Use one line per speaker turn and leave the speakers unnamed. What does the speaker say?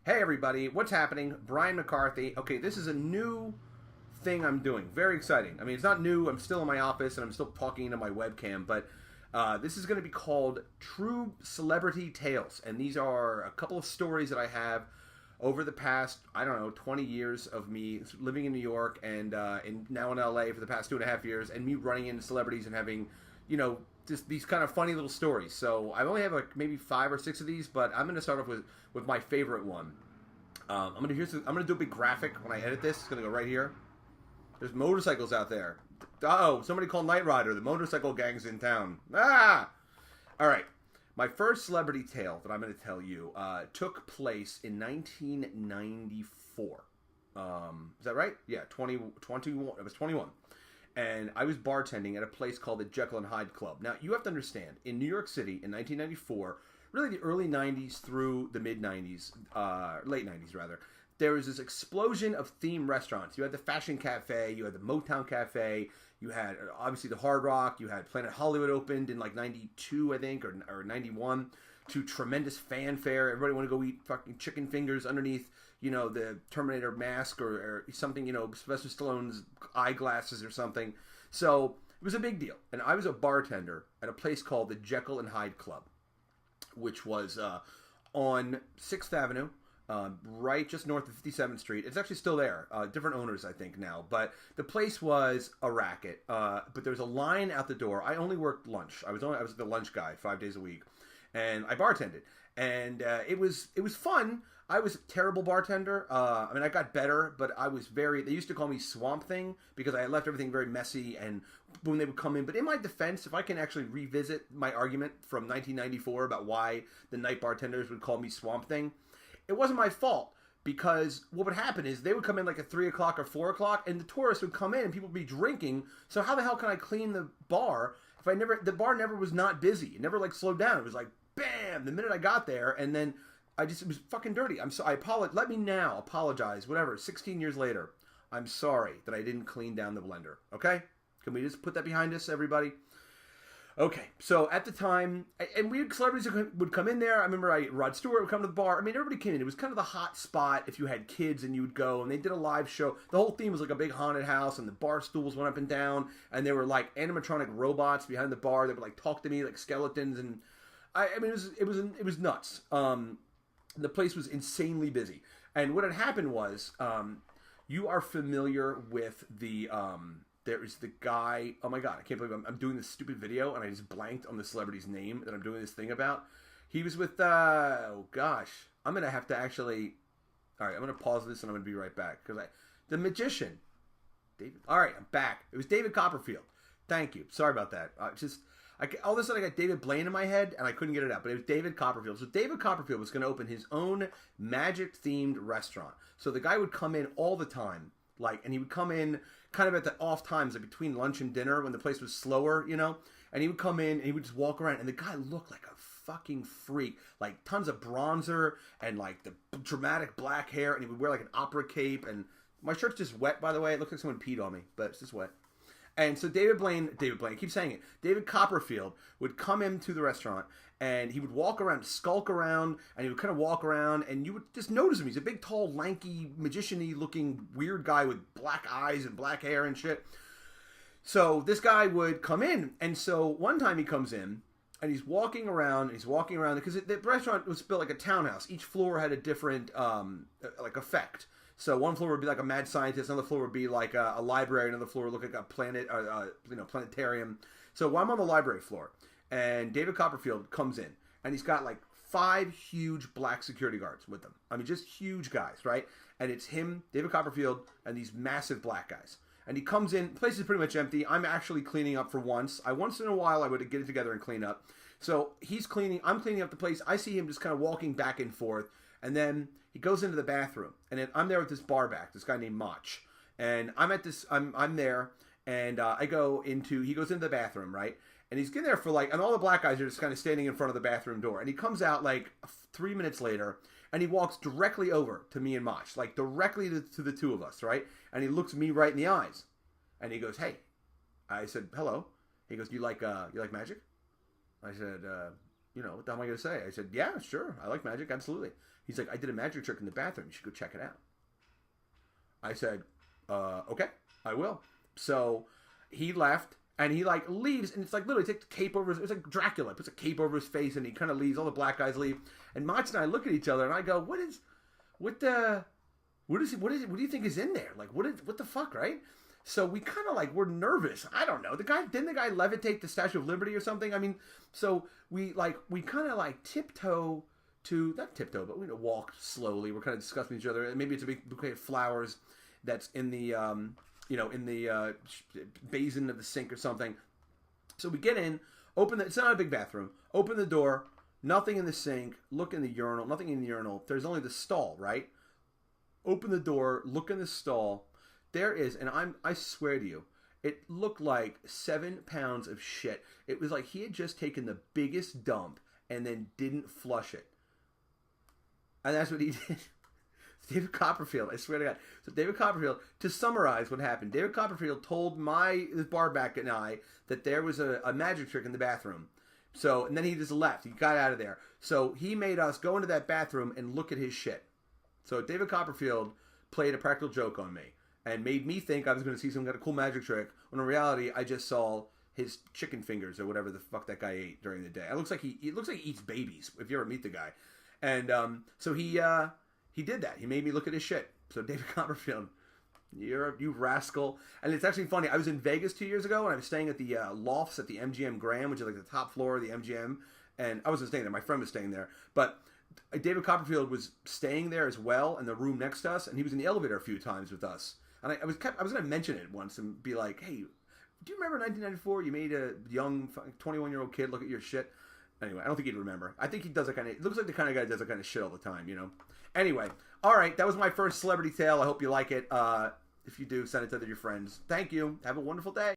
Hey everybody, what's happening? Brian McCarthy. Okay, this is a new thing I'm doing. Very exciting. I mean, it's not new. I'm still in my office and I'm still talking into my webcam, but this is going to be called True Celebrity Tales. And these are a couple of stories that I have over the past, 20 years of me living in New York and now in LA for the past 2.5 years, and me running into celebrities and having, just these kind of funny little stories. So I only have maybe 5 or 6 of these, but I'm going to start off with my favorite one. I'm gonna do a big graphic when I edit this. It's gonna go right here. There's motorcycles out there. Oh, somebody called Knight Rider. The motorcycle gang's in town. Ah! All right. My first celebrity tale that I'm going to tell you took place in 1994. Is that right? Yeah, 21. It was 21. And I was bartending at a place called the Jekyll and Hyde Club. Now, you have to understand, in New York City in 1994, really the early 90s through the mid 90s, late 90s rather, there was this explosion of theme restaurants. You had the Fashion Cafe, you had the Motown Cafe, you had obviously the Hard Rock, you had Planet Hollywood opened in like 92, I think, or 91, to tremendous fanfare. Everybody wanted to go eat fucking chicken fingers underneath, the Terminator mask or something, Sylvester Stallone's eyeglasses or something. So it was a big deal. And I was a bartender at a place called the Jekyll and Hyde Club, which was on 6th Avenue, right just north of 57th Street. It's actually still there. Different owners, I think, now. But the place was a racket. But there was a line out the door. I only worked lunch. I was the lunch guy 5 days a week. And I bartended. And it was fun. I was a terrible bartender. I got better, but I was they used to call me Swamp Thing because I had left everything very messy and when they would come in. But in my defense, if I can actually revisit my argument from 1994 about why the night bartenders would call me Swamp Thing, it wasn't my fault, because what would happen is they would come in like at 3 o'clock or 4 o'clock, and the tourists would come in and people would be drinking. So how the hell can I clean the bar if the bar never was not busy? It never slowed down. It was like, bam, the minute I got there, and then it was fucking dirty. I apologize. Let me now apologize. Whatever. 16 years later, I'm sorry that I didn't clean down the blender. Okay? Can we just put that behind us, everybody? Okay. So at the time, and celebrities would come in there. I remember Rod Stewart would come to the bar. Everybody came in. It was kind of the hot spot if you had kids and you would go, and they did a live show. The whole theme was like a big haunted house, and the bar stools went up and down, and there were like animatronic robots behind the bar that would like talk to me like skeletons, and it was nuts. The place was insanely busy. And what had happened was, you are familiar with there is the guy, oh my God, I can't believe I'm doing this stupid video and I just blanked on the celebrity's name that I'm doing this thing about. He was with, I'm going to have to actually, all right, I'm going to pause this and I'm going to be right back. The magician, all right, I'm back. It was David Copperfield. Thank you. Sorry about that. All of a sudden I got David Blaine in my head and I couldn't get it out, but it was David Copperfield. So David Copperfield was going to open his own magic-themed restaurant. So the guy would come in all the time, and he would come in kind of at the off times, like between lunch and dinner when the place was slower, and he would come in and he would just walk around, and the guy looked like a fucking freak, like tons of bronzer and like the dramatic black hair, and he would wear like an opera cape, and my shirt's just wet, by the way. It looks like someone peed on me, but it's just wet. And so David Blaine, I keep saying it, David Copperfield would come into the restaurant and he would walk around, skulk around, and he would kind of walk around and you would just notice him. He's a big, tall, lanky, magician-y looking weird guy with black eyes and black hair and shit. So this guy would come in, and so one time he comes in and he's walking around because the restaurant was built like a townhouse. Each floor had a different effect. So one floor would be like a mad scientist, another floor would be like a library, another floor would look like a planetarium. So I'm on the library floor, and David Copperfield comes in, and he's got like 5 huge black security guards with him. Just huge guys, right? And it's him, David Copperfield, and these massive black guys. And he comes in, the place is pretty much empty. I'm actually cleaning up for once. Once in a while, I would get it together and clean up. So he's cleaning, I'm cleaning up the place. I see him just kind of walking back and forth, and then he goes into the bathroom, and then I'm there with this bar back, this guy named Mach, and I'm there, and he goes into the bathroom, right, and he's getting there for and all the black guys are just kind of standing in front of the bathroom door, and he comes out 3 minutes later, and he walks directly over to me and Mach, directly to the two of us, right, and he looks me right in the eyes, and he goes, "Hey," I said, "Hello." He goes, "You like magic?" I said, what the hell am I going to say? I said, "Yeah, sure, I like magic, absolutely." He's like, I did a magic trick in the bathroom. You should go check it out. I said, okay, I will. So he left, and he like leaves, and it's like literally takes the cape over his, it's like Dracula, puts a cape over his face, and he kind of leaves. All the black guys leave, and Mach and I look at each other, and I go, what do you think is in there? Like, what the fuck, right? So we kind of like, we're nervous. I don't know. Didn't the guy levitate the Statue of Liberty or something? I mean, so we kind of like tiptoe to, not tiptoe, but we walk slowly. We're kind of discussing each other. Maybe it's a big bouquet of flowers that's in the, in the basin of the sink or something. So we get in, it's not a big bathroom, open the door, nothing in the sink, look in the urinal, nothing in the urinal. There's only the stall, right? Open the door, look in the stall. There is, and I swear to you, it looked like 7 pounds of shit. It was like he had just taken the biggest dump and then didn't flush it. And that's what he did. David Copperfield, I swear to God. So David Copperfield, to summarize what happened, David Copperfield told this barback and I that there was a magic trick in the bathroom. So, and then he just left. He got out of there. So he made us go into that bathroom and look at his shit. So David Copperfield played a practical joke on me and made me think I was going to see some kind of cool magic trick, when in reality I just saw his chicken fingers or whatever the fuck that guy ate during the day. It looks like he eats babies, if you ever meet the guy. And so he did that. He made me look at his shit. So David Copperfield, you rascal. And it's actually funny. I was in Vegas 2 years ago, and I was staying at the lofts at the MGM Grand, which is like the top floor of the MGM. And I wasn't staying there. My friend was staying there. But David Copperfield was staying there as well in the room next to us, and he was in the elevator a few times with us. And I was going to mention it once and be like, hey, do you remember 1994? You made a young 21-year-old kid look at your shit. Anyway, I don't think he'd remember. I think he does that kind of... It looks like the kind of guy that does that kind of shit all the time, you know? Anyway, all right, that was my first celebrity tale. I hope you like it. If you do, send it to your friends. Thank you. Have a wonderful day.